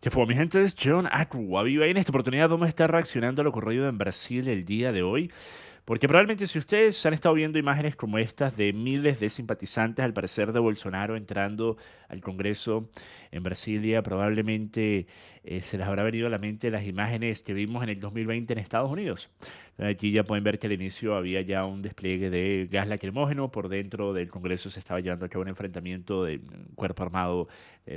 ¿Qué fue, mi gente? Es John Aquaviva y en esta oportunidad vamos a estar reaccionando a lo ocurrido en Brasil el día de hoy. Porque probablemente si ustedes han estado viendo imágenes como estas de miles de simpatizantes, al parecer, de Bolsonaro entrando al Congreso en Brasilia, probablemente se les habrá venido a la mente las imágenes que vimos en el 2020 en Estados Unidos. Aquí ya pueden ver que al inicio había ya un despliegue de gas lacrimógeno. Por dentro del Congreso se estaba llevando a cabo un enfrentamiento de un cuerpo armado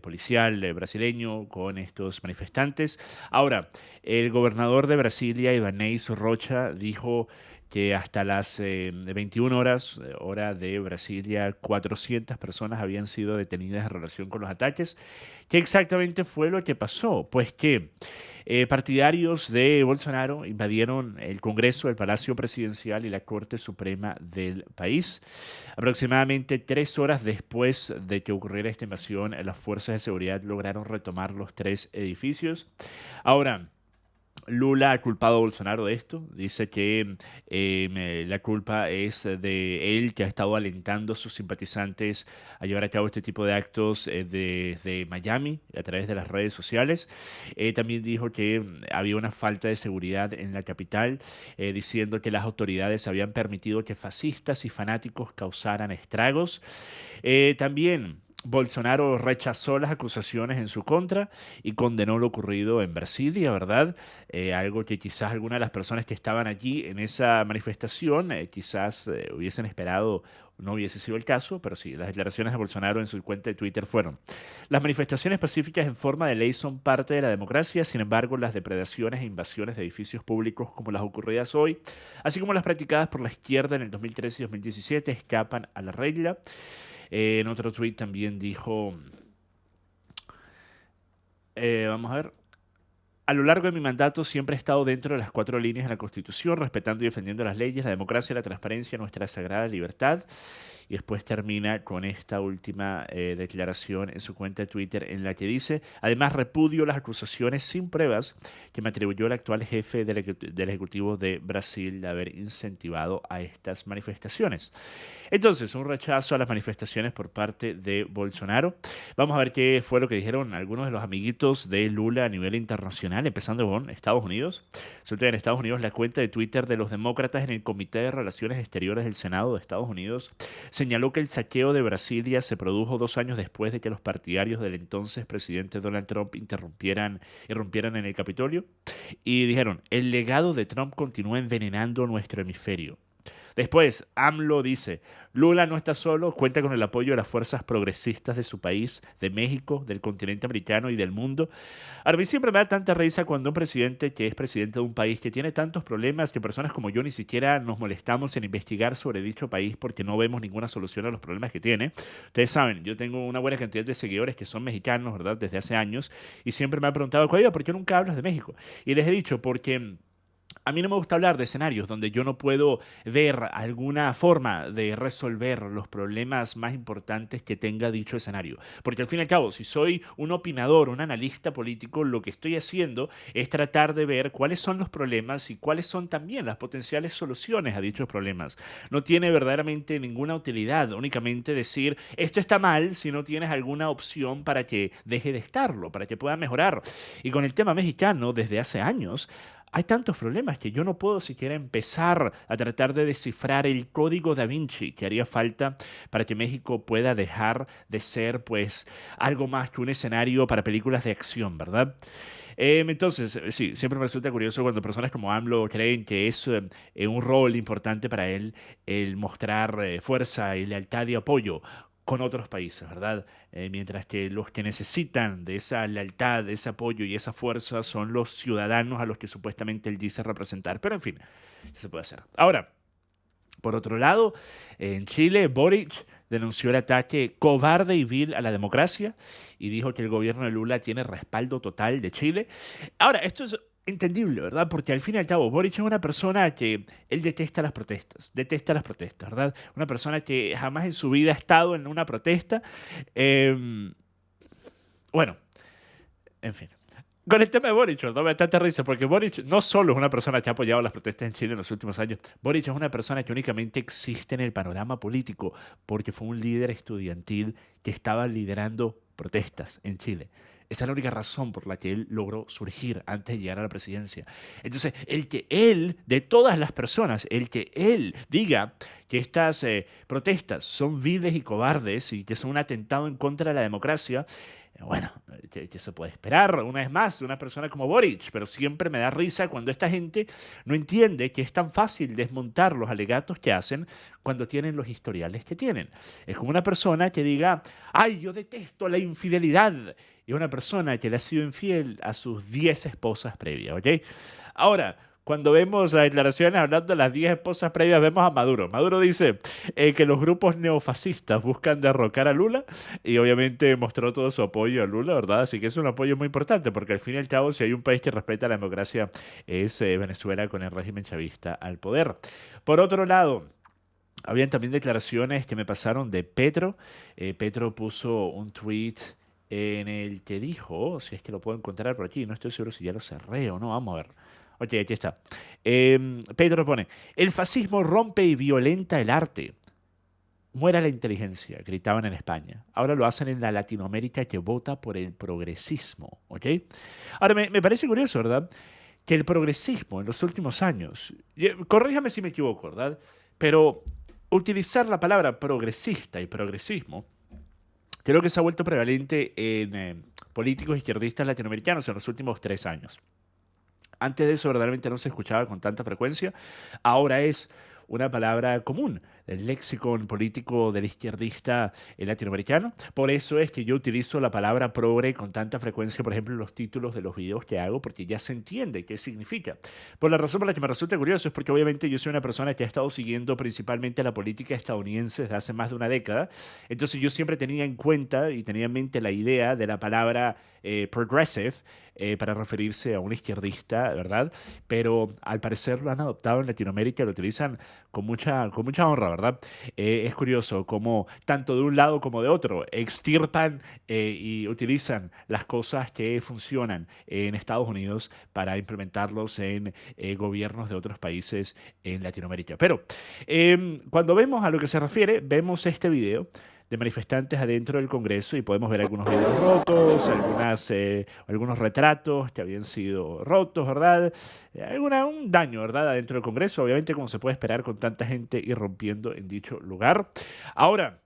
policial brasileño con estos manifestantes. Ahora, el gobernador de Brasilia, Ibanez Rocha, dijo que hasta las 21 horas, hora de Brasilia, 400 personas habían sido detenidas en relación con los ataques. ¿Qué exactamente fue lo que pasó? Pues que partidarios de Bolsonaro invadieron el Congreso, el Palacio Presidencial y la Corte Suprema del país. Aproximadamente 3 horas después de que ocurriera esta invasión, las fuerzas de seguridad lograron retomar los tres edificios. Ahora, Lula ha culpado a Bolsonaro de esto. Dice que la culpa es de él, que ha estado alentando a sus simpatizantes a llevar a cabo este tipo de actos desde Miami a través de las redes sociales. También dijo que había una falta de seguridad en la capital, diciendo que las autoridades habían permitido que fascistas y fanáticos causaran estragos. También Bolsonaro rechazó las acusaciones en su contra y condenó lo ocurrido en Brasilia, ¿verdad? Algo que quizás algunas de las personas que estaban allí en esa manifestación quizás hubiesen esperado, no hubiese sido el caso, pero sí, las declaraciones de Bolsonaro en su cuenta de Twitter fueron: las manifestaciones pacíficas en forma de ley son parte de la democracia. Sin embargo, las depredaciones e invasiones de edificios públicos como las ocurridas hoy, así como las practicadas por la izquierda en el 2013 y 2017, escapan a la regla. En otro tweet también dijo, vamos a ver, a lo largo de mi mandato siempre he estado dentro de las 4 líneas de la Constitución, respetando y defendiendo las leyes, la democracia, la transparencia, nuestra sagrada libertad. Y después termina con esta última declaración en su cuenta de Twitter en la que dice: además repudio las acusaciones sin pruebas que me atribuyó el actual jefe del Ejecutivo de Brasil de haber incentivado a estas manifestaciones. Entonces, un rechazo a las manifestaciones por parte de Bolsonaro. Vamos a ver qué fue lo que dijeron algunos de los amiguitos de Lula a nivel internacional, empezando con Estados Unidos. Resulta que en Estados Unidos la cuenta de Twitter de los demócratas en el Comité de Relaciones Exteriores del Senado de Estados Unidos señaló que el saqueo de Brasilia se produjo 2 años después de que los partidarios del entonces presidente Donald Trump irrumpieran en el Capitolio, y dijeron: el legado de Trump continúa envenenando nuestro hemisferio. Después, AMLO dice: Lula no está solo, cuenta con el apoyo de las fuerzas progresistas de su país, de México, del continente americano y del mundo. A mí siempre me da tanta risa cuando un presidente que es presidente de un país que tiene tantos problemas que personas como yo ni siquiera nos molestamos en investigar sobre dicho país porque no vemos ninguna solución a los problemas que tiene. Ustedes saben, yo tengo una buena cantidad de seguidores que son mexicanos, ¿verdad? Desde hace años, y siempre me han preguntado: ¿por qué nunca hablas de México? Y les he dicho: porque a mí no me gusta hablar de escenarios donde yo no puedo ver alguna forma de resolver los problemas más importantes que tenga dicho escenario. Porque al fin y al cabo, si soy un opinador, un analista político, lo que estoy haciendo es tratar de ver cuáles son los problemas y cuáles son también las potenciales soluciones a dichos problemas. No tiene verdaderamente ninguna utilidad únicamente decir esto está mal si no tienes alguna opción para que deje de estarlo, para que pueda mejorar. Y con el tema mexicano, desde hace años, hay tantos problemas que yo no puedo siquiera empezar a tratar de descifrar el código Da Vinci que haría falta para que México pueda dejar de ser, pues, algo más que un escenario para películas de acción, ¿verdad? Entonces, sí, siempre me resulta curioso cuando personas como AMLO creen que es un rol importante para él el mostrar fuerza y lealtad y apoyo con otros países, ¿verdad? Mientras que los que necesitan de esa lealtad, de ese apoyo y esa fuerza son los ciudadanos a los que supuestamente él dice representar. Pero en fin, ya se puede hacer. Ahora, por otro lado, en Chile, Boric denunció el ataque cobarde y vil a la democracia y dijo que el gobierno de Lula tiene respaldo total de Chile. Ahora, esto es entendible, ¿verdad? Porque al fin y al cabo, Boric es una persona que él detesta las protestas, ¿verdad? Una persona que jamás en su vida ha estado en una protesta. Eh, bueno, en fin. Con el tema de Boric, no me da tanta risa, porque Boric no solo es una persona que ha apoyado las protestas en Chile en los últimos años. Boric es una persona que únicamente existe en el panorama político porque fue un líder estudiantil que estaba liderando protestas en Chile. Esa es la única razón por la que él logró surgir antes de llegar a la presidencia. Entonces, el que él, de todas las personas, el que él diga que estas protestas son viles y cobardes y que son un atentado en contra de la democracia, bueno, ¿qué se puede esperar? Una vez más, de una persona como Boric, pero siempre me da risa cuando esta gente no entiende que es tan fácil desmontar los alegatos que hacen cuando tienen los historiales que tienen. Es como una persona que diga, ay, yo detesto la infidelidad, y una persona que le ha sido infiel a sus 10 esposas previas, ¿ok? Ahora, cuando vemos las declaraciones hablando de las 10 esposas previas, vemos a Maduro. Maduro dice que los grupos neofascistas buscan derrocar a Lula y obviamente mostró todo su apoyo a Lula, ¿verdad? Así que es un apoyo muy importante porque al fin y al cabo, si hay un país que respeta la democracia, es Venezuela con el régimen chavista al poder. Por otro lado, habían también declaraciones que me pasaron de Petro. Petro puso un tweet en el que dijo, si es que lo puedo encontrar por aquí, no estoy seguro si ya lo cerré o no, vamos a ver. Ok, aquí está. Pedro pone, el fascismo rompe y violenta el arte. Muera la inteligencia, gritaban en España. Ahora lo hacen en la Latinoamérica que vota por el progresismo, ¿ok? Ahora, me parece curioso, ¿verdad? Que el progresismo en los últimos años, corríjame si me equivoco, ¿verdad? Pero utilizar la palabra progresista y progresismo creo que se ha vuelto prevalente en políticos izquierdistas latinoamericanos en los últimos 3 años. Antes de eso verdaderamente no se escuchaba con tanta frecuencia. Ahora es una palabra común del léxico político del izquierdista latinoamericano. Por eso es que yo utilizo la palabra progre con tanta frecuencia, por ejemplo, en los títulos de los videos que hago, porque ya se entiende qué significa. Por la razón por la que me resulta curioso es porque obviamente yo soy una persona que ha estado siguiendo principalmente la política estadounidense desde hace más de una década. Entonces yo siempre tenía en cuenta y tenía en mente la idea de la palabra progressive para referirse a un izquierdista, ¿verdad? Pero al parecer lo han adoptado en Latinoamérica y lo utilizan con mucha honra, ¿verdad? Es curioso cómo tanto de un lado como de otro extirpan y utilizan las cosas que funcionan en Estados Unidos para implementarlos en gobiernos de otros países en Latinoamérica. Pero cuando vemos a lo que se refiere, vemos este video de manifestantes adentro del Congreso y podemos ver algunos vidrios rotos, algunos retratos que habían sido rotos, ¿verdad? Un daño, ¿verdad? Adentro del Congreso, obviamente como se puede esperar con tanta gente irrumpiendo en dicho lugar. Ahora,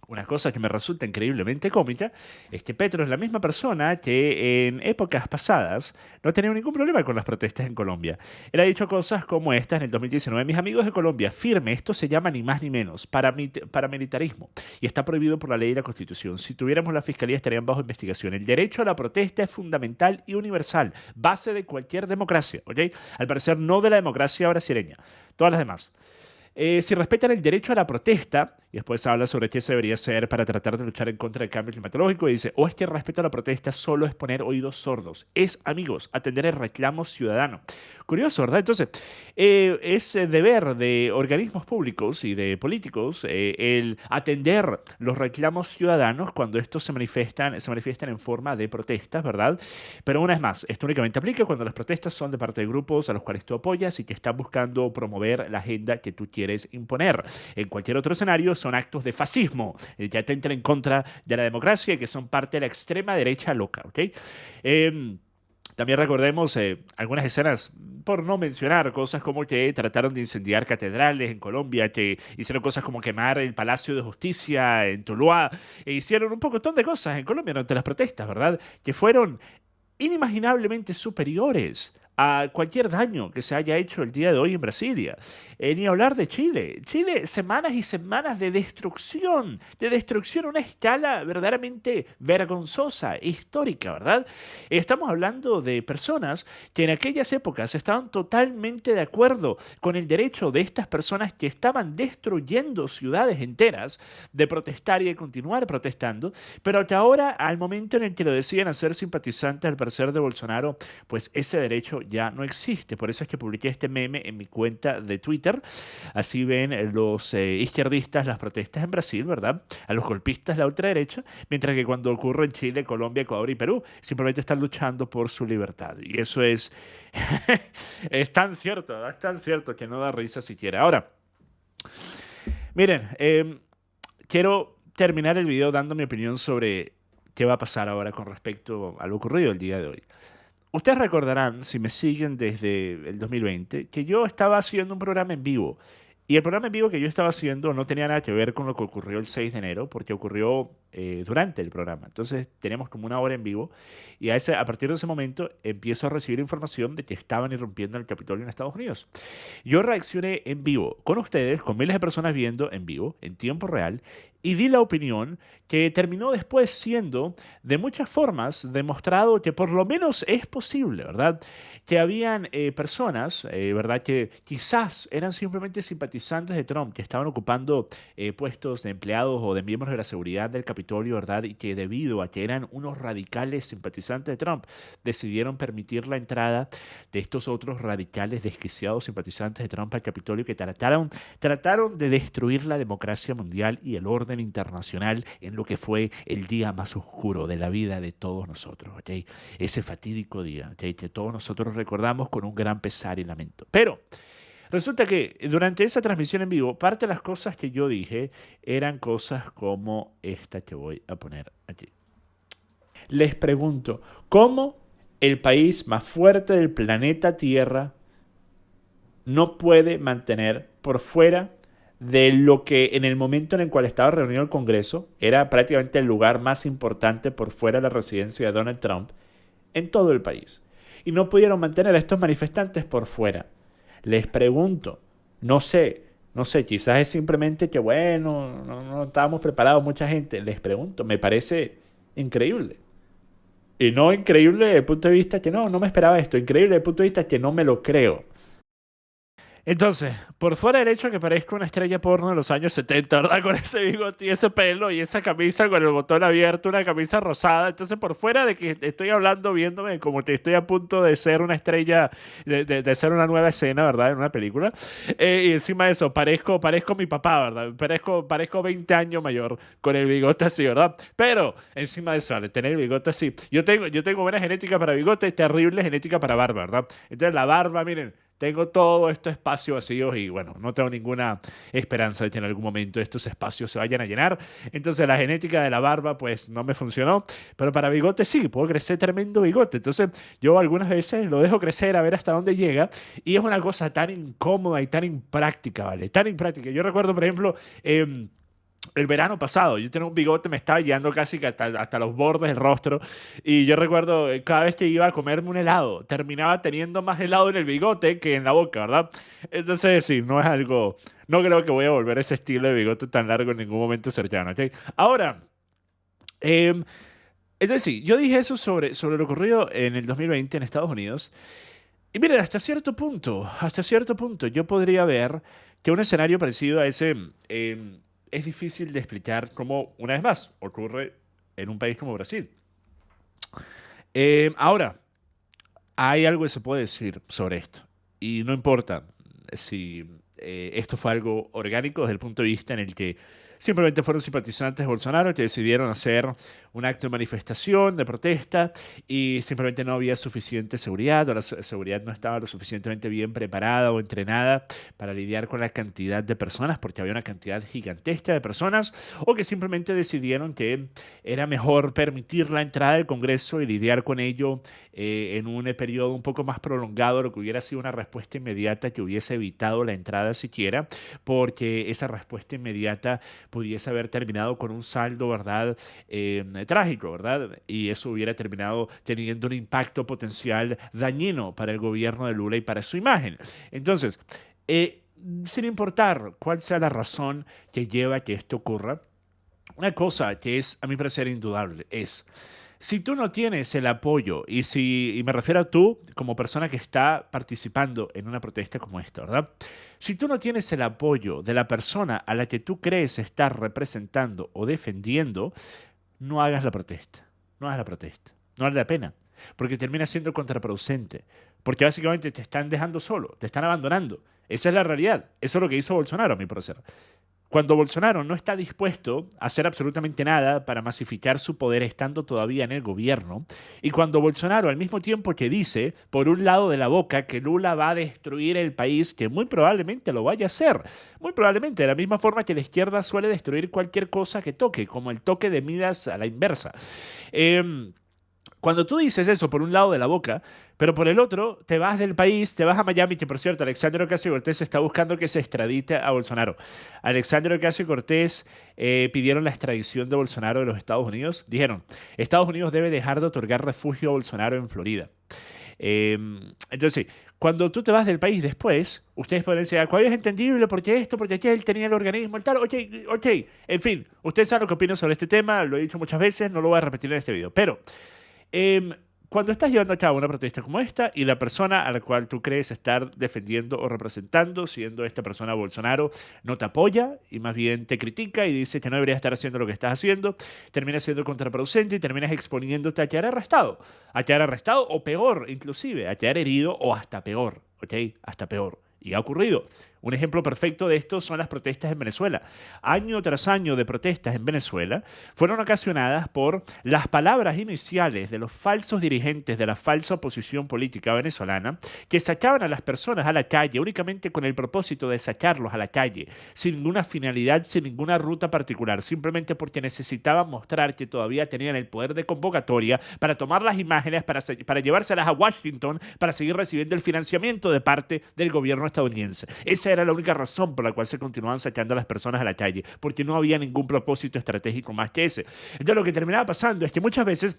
una cosa que me resulta increíblemente cómica es que Petro es la misma persona que en épocas pasadas no ha tenido ningún problema con las protestas en Colombia. Él ha dicho cosas como estas en el 2019. Mis amigos de Colombia, firme, esto se llama ni más ni menos paramilitarismo y está prohibido por la ley y la Constitución. Si tuviéramos la fiscalía estarían bajo investigación. El derecho a la protesta es fundamental y universal, base de cualquier democracia, ¿ok? Al parecer no de la democracia brasileña, todas las demás. Si respetan el derecho a la protesta, y después habla sobre qué se debería hacer para tratar de luchar en contra del cambio climatológico, y dice, o es que el respeto a la protesta solo es poner oídos sordos. Es, amigos, atender el reclamo ciudadano. Curioso, ¿verdad? Entonces, es deber de organismos públicos y de políticos el atender los reclamos ciudadanos cuando estos se manifiestan en forma de protestas, ¿verdad? Pero una vez más, esto únicamente aplica cuando las protestas son de parte de grupos a los cuales tú apoyas y que están buscando promover la agenda que tú quieres imponer. En cualquier otro escenario son actos de fascismo que atentan en contra de la democracia y que son parte de la extrema derecha loca, ¿ok? También recordemos algunas escenas, por no mencionar, cosas como que trataron de incendiar catedrales en Colombia, que hicieron cosas como quemar el Palacio de Justicia en Tuluá, e hicieron un pocotón de cosas en Colombia durante las protestas, ¿verdad? Que fueron inimaginablemente superiores a cualquier daño que se haya hecho el día de hoy en Brasilia. Ni hablar de Chile. Chile, semanas y semanas de destrucción a una escala verdaderamente vergonzosa, histórica, ¿verdad? Estamos hablando de personas que en aquellas épocas estaban totalmente de acuerdo con el derecho de estas personas que estaban destruyendo ciudades enteras de protestar y de continuar protestando, pero que ahora, al momento en el que lo deciden hacer simpatizantes al parecer de Bolsonaro, pues ese derecho ya no existe. Por eso es que publiqué este meme en mi cuenta de Twitter. Así ven los izquierdistas las protestas en Brasil, ¿verdad? A los golpistas la ultraderecha, mientras que cuando ocurre en Chile, Colombia, Ecuador y Perú, simplemente están luchando por su libertad. Y eso es es tan cierto que no da risa siquiera. Ahora, miren, quiero terminar el video dando mi opinión sobre qué va a pasar ahora con respecto a lo ocurrido el día de hoy. Ustedes recordarán, si me siguen desde el 2020, que yo estaba haciendo un programa en vivo. Y el programa en vivo que yo estaba haciendo no tenía nada que ver con lo que ocurrió el 6 de enero, porque ocurrió durante el programa. Entonces tenemos como una hora en vivo y a partir de ese momento empiezo a recibir información de que estaban irrumpiendo en el Capitolio en Estados Unidos. Yo reaccioné en vivo con ustedes, con miles de personas viendo en vivo, en tiempo real, y di la opinión que terminó después siendo, de muchas formas, demostrado que por lo menos es posible, ¿verdad? Que habían personas, ¿verdad? Que quizás eran simplemente simpatizantes de Trump, que estaban ocupando puestos de empleados o de miembros de la seguridad del Capitolio, ¿verdad? Y que debido a que eran unos radicales simpatizantes de Trump, decidieron permitir la entrada de estos otros radicales desquiciados simpatizantes de Trump al Capitolio que trataron de destruir la democracia mundial y el orden internacional en lo que fue el día más oscuro de la vida de todos nosotros, ¿ok? Ese fatídico día, ¿ok? Que todos nosotros recordamos con un gran pesar y lamento. Pero resulta que durante esa transmisión en vivo, parte de las cosas que yo dije eran cosas como esta que voy a poner aquí. Les pregunto, ¿cómo el país más fuerte del planeta Tierra no puede mantener por fuera de lo que en el momento en el cual estaba reunido el Congreso era prácticamente el lugar más importante por fuera de la residencia de Donald Trump en todo el país? Y no pudieron mantener a estos manifestantes por fuera. Les pregunto, no sé, quizás es simplemente que, bueno, no estábamos preparados mucha gente. Les pregunto, me parece increíble. Y no increíble desde el punto de vista que no me esperaba esto. Increíble desde el punto de vista que no me lo creo. Entonces, por fuera del hecho que parezca una estrella porno de los años 70, ¿verdad? Con ese bigote y ese pelo y esa camisa con el botón abierto, una camisa rosada. Entonces, por fuera de que estoy hablando, viéndome como que estoy a punto de ser una estrella, de ser una nueva escena, ¿verdad? En una película. Y encima de eso, parezco mi papá, ¿verdad? Parezco 20 años mayor con el bigote así, ¿verdad? Pero, encima de eso, al tener el bigote así, yo tengo buena genética para bigote, terrible genética para barba, ¿verdad? Entonces, la barba, miren. Tengo todo este espacio vacío y bueno, no tengo ninguna esperanza de que en algún momento estos espacios se vayan a llenar. Entonces la genética de la barba pues no me funcionó, pero para bigote sí, puedo crecer tremendo bigote. Entonces yo algunas veces lo dejo crecer a ver hasta dónde llega y es una cosa tan incómoda y tan impráctica, ¿vale? Tan impráctica. Yo recuerdo, por ejemplo, el verano pasado, yo tenía un bigote, me estaba llegando casi que hasta los bordes del rostro. Y yo recuerdo cada vez que iba a comerme un helado, terminaba teniendo más helado en el bigote que en la boca, ¿verdad? Entonces, sí, no es algo. No creo que voy a volver a ese estilo de bigote tan largo en ningún momento cercano, ¿ok? Ahora, em, entonces sí, yo dije eso sobre lo ocurrido en el 2020 en Estados Unidos. Y miren, hasta cierto punto, yo podría ver que un escenario parecido a ese es difícil de explicar cómo, una vez más, ocurre en un país como Brasil. Ahora, hay algo que se puede decir sobre esto. Y no importa si esto fue algo orgánico desde el punto de vista en el que simplemente fueron simpatizantes de Bolsonaro que decidieron hacer un acto de manifestación, de protesta, y simplemente no había suficiente seguridad o la seguridad no estaba lo suficientemente bien preparada o entrenada para lidiar con la cantidad de personas, porque había una cantidad gigantesca de personas, o que simplemente decidieron que era mejor permitir la entrada del Congreso y lidiar con ello en un periodo un poco más prolongado, lo que hubiera sido una respuesta inmediata que hubiese evitado la entrada siquiera, porque esa respuesta inmediata pudiese haber terminado con un saldo, ¿verdad? Trágico, ¿verdad? Y eso hubiera terminado teniendo un impacto potencial dañino para el gobierno de Lula y para su imagen. Entonces, sin importar cuál sea la razón que lleva a que esto ocurra, una cosa que es, a mi parecer, indudable es, si tú no tienes el apoyo, y me refiero a tú como persona que está participando en una protesta como esta, ¿verdad? Si tú no tienes el apoyo de la persona a la que tú crees estar representando o defendiendo, no hagas la protesta. No hagas la protesta. No vale la pena. Porque termina siendo contraproducente. Porque básicamente te están dejando solo, te están abandonando. Esa es la realidad. Eso es lo que hizo Bolsonaro, a mi parecer. Cuando Bolsonaro no está dispuesto a hacer absolutamente nada para masificar su poder estando todavía en el gobierno, y cuando Bolsonaro al mismo tiempo que dice, por un lado de la boca, que Lula va a destruir el país, que muy probablemente lo vaya a hacer, muy probablemente de la misma forma que la izquierda suele destruir cualquier cosa que toque, como el toque de Midas a la inversa. Cuando tú dices eso por un lado de la boca, pero por el otro te vas del país, te vas a Miami, que por cierto, Alexandria Ocasio-Cortez está buscando que se extradite a Bolsonaro. Alexandria Ocasio-Cortez pidieron la extradición de Bolsonaro de los Estados Unidos. Dijeron, Estados Unidos debe dejar de otorgar refugio a Bolsonaro en Florida. Eh, entonces, cuando tú te vas del país después, ustedes pueden decir, ¿cuál es entendible? Porque esto, porque aquel tenía el organismo, el tal, ok. En fin, ustedes saben lo que opino sobre este tema, lo he dicho muchas veces, no lo voy a repetir en este video. Pero Em, cuando estás llevando a cabo una protesta como esta y la persona a la cual tú crees estar defendiendo o representando, siendo esta persona Bolsonaro, no te apoya y más bien te critica y dice que no deberías estar haciendo lo que estás haciendo, termina siendo contraproducente y terminas exponiéndote a quedar arrestado o peor, inclusive, a quedar herido o hasta peor, ¿ok? Hasta peor. Y ha ocurrido. Un ejemplo perfecto de esto son las protestas en Venezuela. Año tras año de protestas en Venezuela fueron ocasionadas por las palabras iniciales de los falsos dirigentes de la falsa oposición política venezolana que sacaban a las personas a la calle únicamente con el propósito de sacarlos a la calle, sin ninguna finalidad, sin ninguna ruta particular, simplemente porque necesitaban mostrar que todavía tenían el poder de convocatoria para tomar las imágenes, para llevárselas a Washington, para seguir recibiendo el financiamiento de parte del gobierno estadounidense. Esa era la única razón por la cual se continuaban sacando a las personas a la calle, porque no había ningún propósito estratégico más que ese. Entonces lo que terminaba pasando es que muchas veces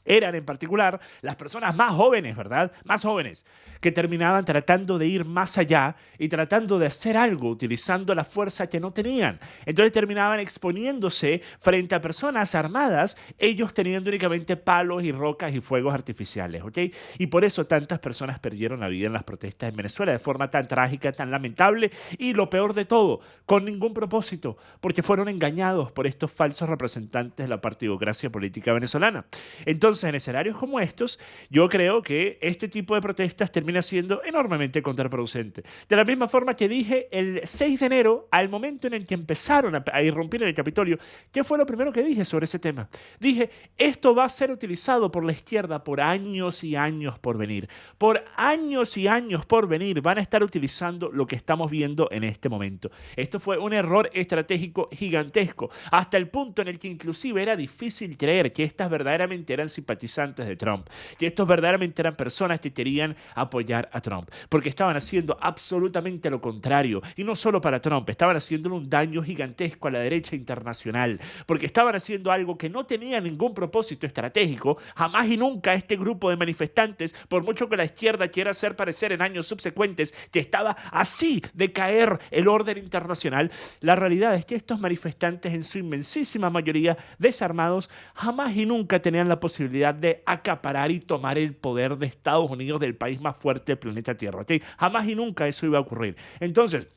eran en particular las personas más jóvenes, ¿verdad? Más jóvenes, que terminaban tratando de ir más allá y tratando de hacer algo utilizando la fuerza que no tenían. Entonces terminaban exponiéndose frente a personas armadas, ellos teniendo únicamente palos y rocas y fuegos artificiales, ¿ok? Y por eso tantas personas perdieron la vida en las protestas en Venezuela de forma tan trágica, tan lamentable y lo peor de todo, con ningún propósito, porque fueron engañados por estos falsos representantes de la partidocracia política venezolana. Entonces, en escenarios como estos, yo creo que este tipo de protestas termina siendo enormemente contraproducente. De la misma forma que dije el 6 de enero, al momento en el que empezaron a irrumpir en el Capitolio, ¿qué fue lo primero que dije sobre ese tema? Dije, esto va a ser utilizado por la izquierda por años y años por venir. Por años y años por venir van a estar utilizando lo que estamos viendo en este momento. Esto fue un error estratégico gigantesco, hasta el punto en el que inclusive era difícil creer que estas verdaderamente eran simpatizantes de Trump, que estos verdaderamente eran personas que querían apoyar a Trump, porque estaban haciendo absolutamente lo contrario, y no solo para Trump, estaban haciéndole un daño gigantesco a la derecha internacional, porque estaban haciendo algo que no tenía ningún propósito estratégico. Jamás y nunca este grupo de manifestantes, por mucho que la izquierda quiera hacer parecer en años subsecuentes que estaba así de caer el orden internacional, la realidad es que estos manifestantes, en su inmensísima mayoría desarmados, jamás y nunca tenían la posibilidad de acaparar y tomar el poder de Estados Unidos, del país más fuerte del planeta Tierra, ¿ok? Jamás y nunca eso iba a ocurrir. Entonces,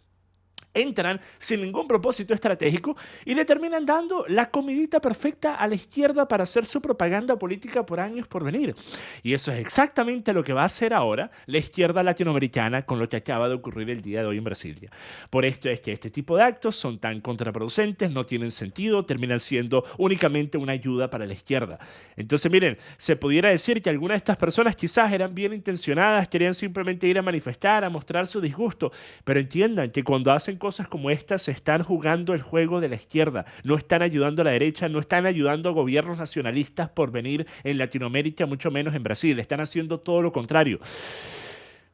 entran sin ningún propósito estratégico y le terminan dando la comidita perfecta a la izquierda para hacer su propaganda política por años por venir. Y eso es exactamente lo que va a hacer ahora la izquierda latinoamericana con lo que acaba de ocurrir el día de hoy en Brasilia. Por esto es que este tipo de actos son tan contraproducentes, no tienen sentido, terminan siendo únicamente una ayuda para la izquierda. Entonces, miren, se pudiera decir que algunas de estas personas quizás eran bien intencionadas, querían simplemente ir a manifestar, a mostrar su disgusto, pero entiendan que cuando hacen cosas como estas se están jugando el juego de la izquierda, no están ayudando a la derecha, no están ayudando a gobiernos nacionalistas por venir en Latinoamérica, mucho menos en Brasil, están haciendo todo lo contrario.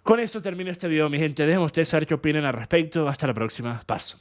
Con eso termino este video, mi gente. Déjenme ustedes saber qué opinan al respecto. Hasta la próxima. Paso.